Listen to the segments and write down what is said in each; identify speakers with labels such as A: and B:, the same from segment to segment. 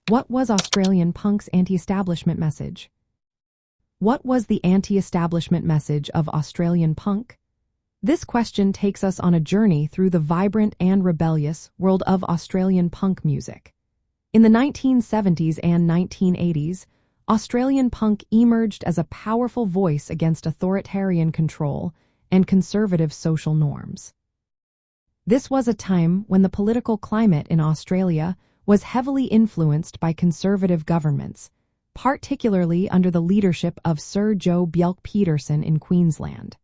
A: What was Australian punk's anti-establishment message? What was the anti-establishment message of Australian punk? This question takes us on a journey through the vibrant and rebellious world of Australian punk music. In the 1970s and 1980s, Australian punk emerged as a powerful voice against authoritarian control and conservative social norms. This was a time when the political climate in Australia was heavily influenced by conservative governments, particularly under the leadership of Sir Joh Bjelke-Petersen in Queensland.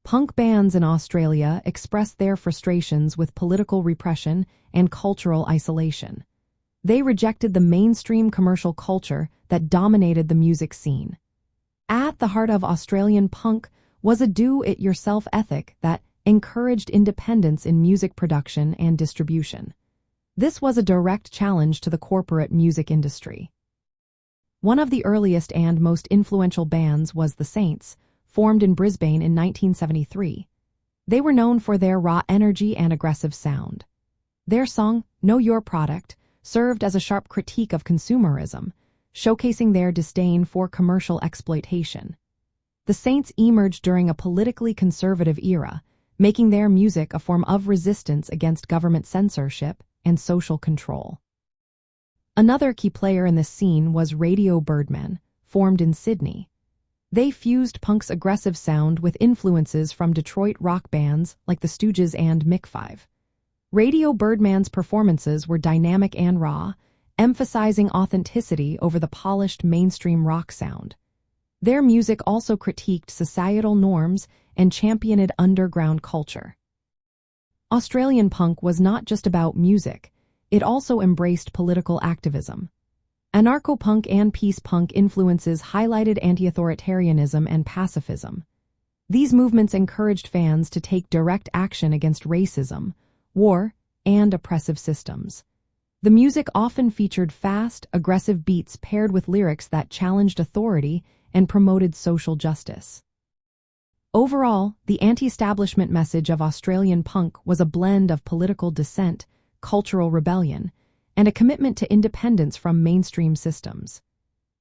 A: Punk bands in Australia expressed their frustrations with political repression and cultural isolation. They rejected the mainstream commercial culture that dominated the music scene. At the heart of Australian punk was a do-it-yourself ethic that encouraged independence in music production and distribution. This was a direct challenge to the corporate music industry. One of the earliest and most influential bands was the Saints, formed in Brisbane in 1973. They were known for their raw energy and aggressive sound. Their song, Know Your Product, served as a sharp critique of consumerism, showcasing their disdain for commercial exploitation. The Saints emerged during a politically conservative era, making their music a form of resistance against government censorship and social control. Another key player in this scene was Radio Birdman, formed in Sydney. They fused punk's aggressive sound with influences from Detroit rock bands like the Stooges and Mick 5. Radio Birdman's performances were dynamic and raw, emphasizing authenticity over the polished mainstream rock sound. Their music also critiqued societal norms and championed underground culture. Australian punk was not just about music, it also embraced political activism. Anarcho punk and peace punk influences highlighted anti-authoritarianism and pacifism. These movements encouraged fans to take direct action against racism, war, and oppressive systems. The music often featured fast, aggressive beats paired with lyrics that challenged authority and promoted social justice. Overall, the anti-establishment message of Australian punk was a blend of political dissent, cultural rebellion, and a commitment to independence from mainstream systems.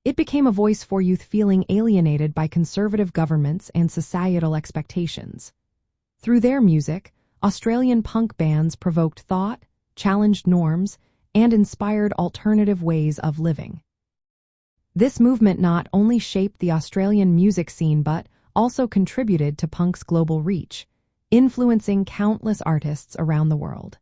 A: It became a voice for youth feeling alienated by conservative governments and societal expectations. Through their music, Australian punk bands provoked thought, challenged norms, and inspired alternative ways of living. This movement not only shaped the Australian music scene but also contributed to punk's global reach, influencing countless artists around the world.